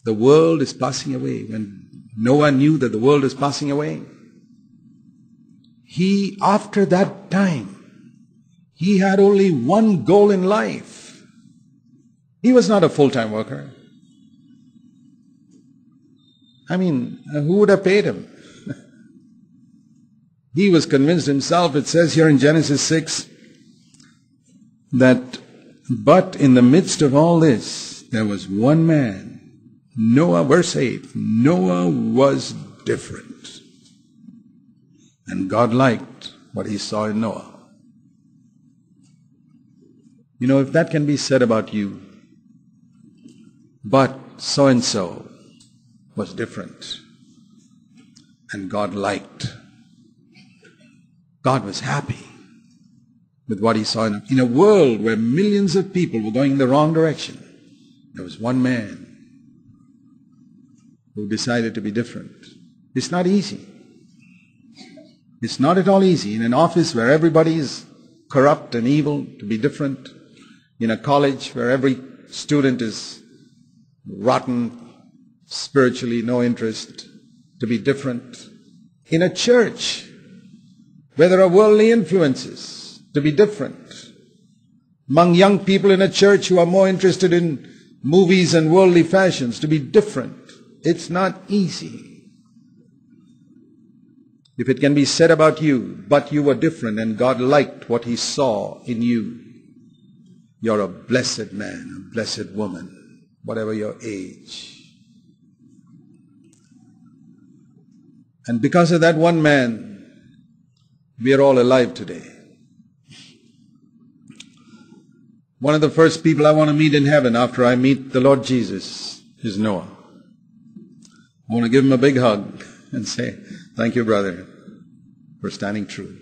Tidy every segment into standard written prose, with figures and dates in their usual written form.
The world is passing away. When Noah knew that the world is passing away, after that time, he had only one goal in life. He was not a full-time worker. I mean, who would have paid him? He was convinced himself. It says here in Genesis 6 that, but in the midst of all this, there was one man, Noah, verse 8, Noah was different. And God liked what he saw in Noah. You know, if that can be said about you, but so-and-so was different, and God liked. God was happy with what he saw in a world where millions of people were going in the wrong direction. There was one man who decided to be different. It's not easy. It's not at all easy in an office where everybody is corrupt and evil to be different. In a college where every student is rotten, spiritually no interest, to be different. In a church where there are worldly influences, to be different. Among young people in a church who are more interested in movies and worldly fashions, to be different. It's not easy. If it can be said about you, but you were different and God liked what he saw in you, you're a blessed man, a blessed woman, whatever your age. And because of that one man, we are all alive today. One of the first people I want to meet in heaven after I meet the Lord Jesus is Noah. I want to give him a big hug and say, thank you, brother, for standing true.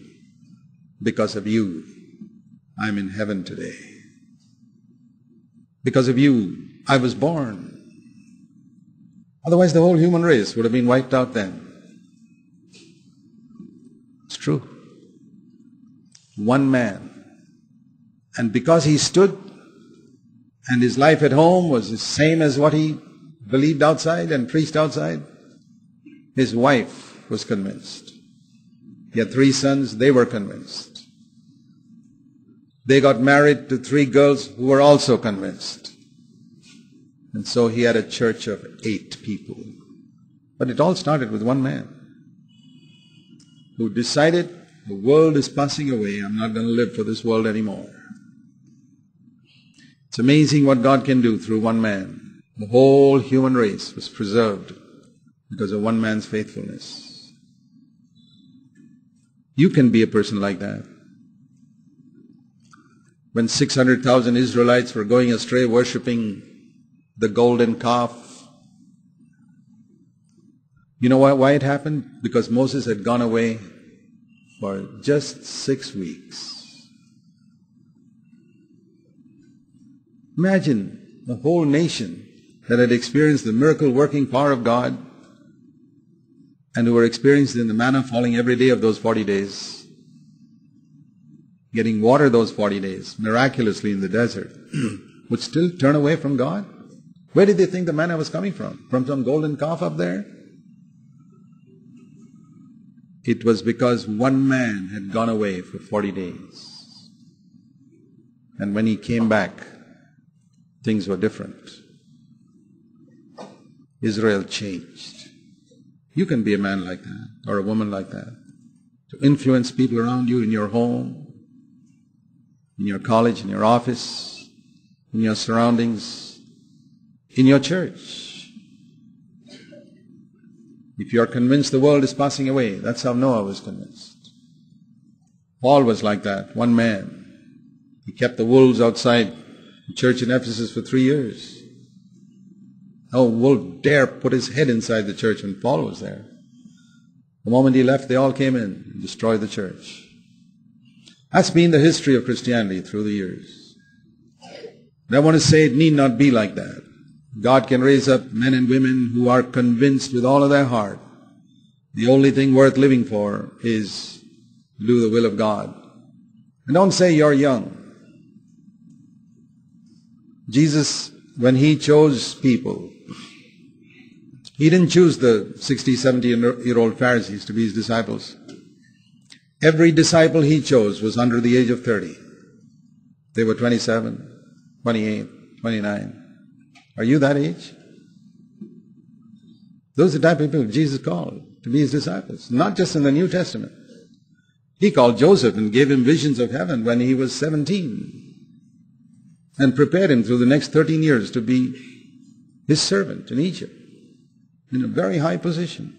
Because of you, I'm in heaven today. Because of you, I was born. Otherwise, the whole human race would have been wiped out then. It's true. One man. And because he stood and his life at home was the same as what he believed outside and preached outside, his wife was convinced. He had 3 sons, they were convinced. They got married to 3 girls who were also convinced. And so he had a church of 8 people. But it all started with one man who decided, the world is passing away, I'm not going to live for this world anymore. It's amazing what God can do through one man. The whole human race was preserved because of one man's faithfulness. You can be a person like that. When 600,000 Israelites were going astray worshipping the golden calf, you know why it happened? Because Moses had gone away for just 6 weeks. Imagine a whole nation that had experienced the miracle-working power of God and who were experiencing the manna falling every day of those 40 days, getting water those 40 days, miraculously in the desert, would still turn away from God? Where did they think the manna was coming from? From some golden calf up there? It was because one man had gone away for 40 days. And when he came back, things were different. Israel changed. You can be a man like that, or a woman like that, to influence people around you in your home, in your college, in your office, in your surroundings, in your church. If you are convinced the world is passing away, that's how Noah was convinced. Paul was like that, one man. He kept the wolves outside the church in Ephesus for 3 years. No wolf dare put his head inside the church when Paul was there. The moment he left, they all came in and destroyed the church. That's been the history of Christianity through the years. And I want to say it need not be like that. God can raise up men and women who are convinced with all of their heart the only thing worth living for is to do the will of God. And don't say you're young. Jesus, when he chose people, He didn't choose the 60, 70-year-old Pharisees to be his disciples. Every disciple he chose was under the age of 30. They were 27, 28, 29. Are you that age? Those are the type of people Jesus called to be his disciples, not just in the New Testament. He called Joseph and gave him visions of heaven when he was 17 and prepared him through the next 13 years to be his servant in Egypt in a very high position.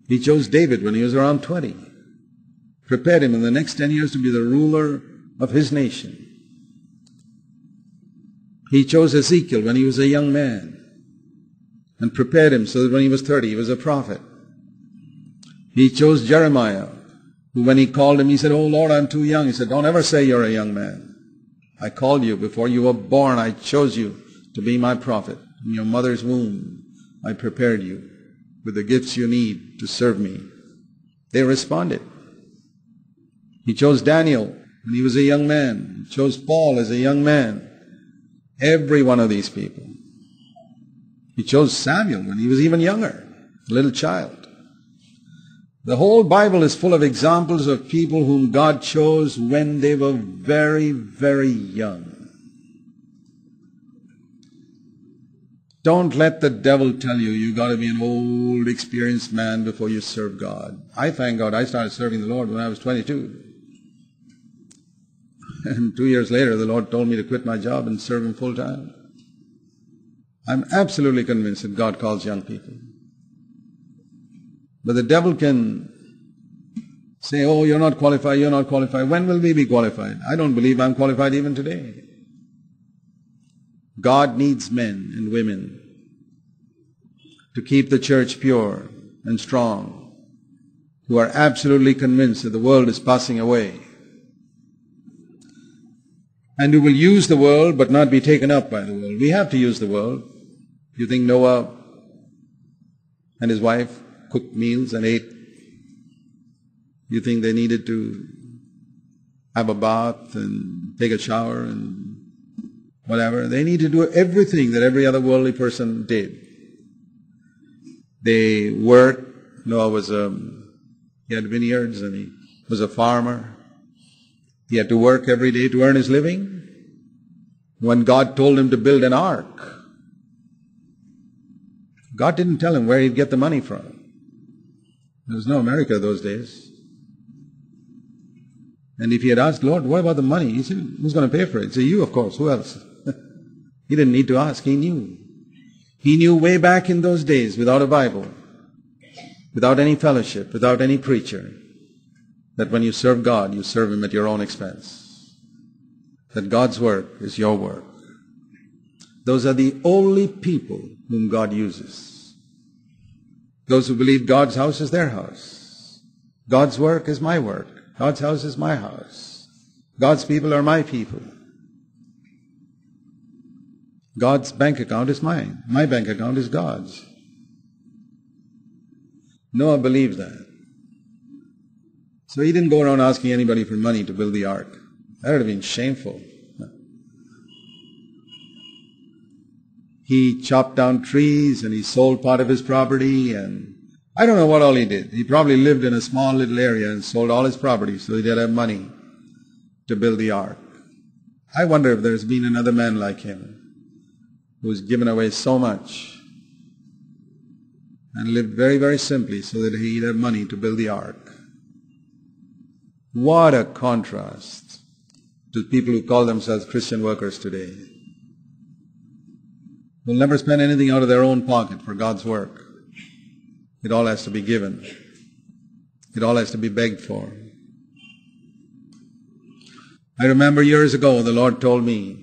He chose David when he was around 20, prepared him in the next 10 years to be the ruler of his nation. He chose Ezekiel when he was a young man and prepared him so that when he was 30, he was a prophet. He chose Jeremiah, who when he called him, he said, "Oh Lord, I'm too young." He said, "Don't ever say you're a young man. I called you before you were born. I chose you to be my prophet. In your mother's womb, I prepared you with the gifts you need to serve me." They responded. He chose Daniel when he was a young man. He chose Paul as a young man. Every one of these people. He chose Samuel when he was even younger, a little child. The whole Bible is full of examples of people whom God chose when they were very, very young. Don't let the devil tell you you got to be an old, experienced man before you serve God. I thank God I started serving the Lord when I was 22. And 2 years later, the Lord told me to quit my job and serve Him full time. I'm absolutely convinced that God calls young people. But the devil can say, "Oh, you're not qualified, you're not qualified." When will we be qualified? I don't believe I'm qualified even today. God needs men and women to keep the church pure and strong, who are absolutely convinced that the world is passing away, and who will use the world but not be taken up by the world. We have to use the world. You think Noah and his wife cooked meals and ate? You think they needed to have a bath and take a shower and whatever? They need to do everything that every other worldly person did. They worked. Noah he had vineyards and he was a farmer. He had to work every day to earn his living. When God told him to build an ark, God didn't tell him where he'd get the money from. There was no America those days. And if he had asked, "Lord, what about the money?" He said, "Who's going to pay for it?" He said, "You, of course. Who else?" He didn't need to ask. He knew. He knew way back in those days, without a Bible, without any fellowship, without any preacher, that when you serve God, you serve Him at your own expense. That God's work is your work. Those are the only people whom God uses. Those who believe God's house is their house. God's work is my work. God's house is my house. God's people are my people. God's bank account is mine. My bank account is God's. Noah believed that. So he didn't go around asking anybody for money to build the ark. That would have been shameful. He chopped down trees and he sold part of his property, and I don't know what all he did. He probably lived in a small little area and sold all his property so he'd have money to build the ark. I wonder if there's been another man like him who's given away so much and lived very, very simply so that he'd have money to build the ark. What a contrast to people who call themselves Christian workers today. They'll never spend anything out of their own pocket for God's work. It all has to be given. It all has to be begged for. I remember years ago the Lord told me,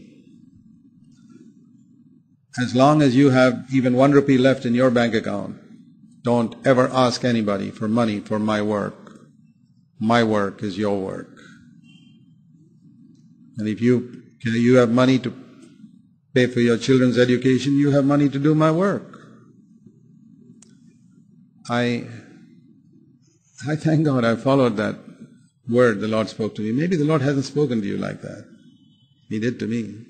as long as you have even 1 rupee left in your bank account, don't ever ask anybody for money for my work. My work is your work. And if you have money to pay for your children's education, you have money to do my work. I thank God I followed that word the Lord spoke to me. Maybe the Lord hasn't spoken to you like that. He did to me.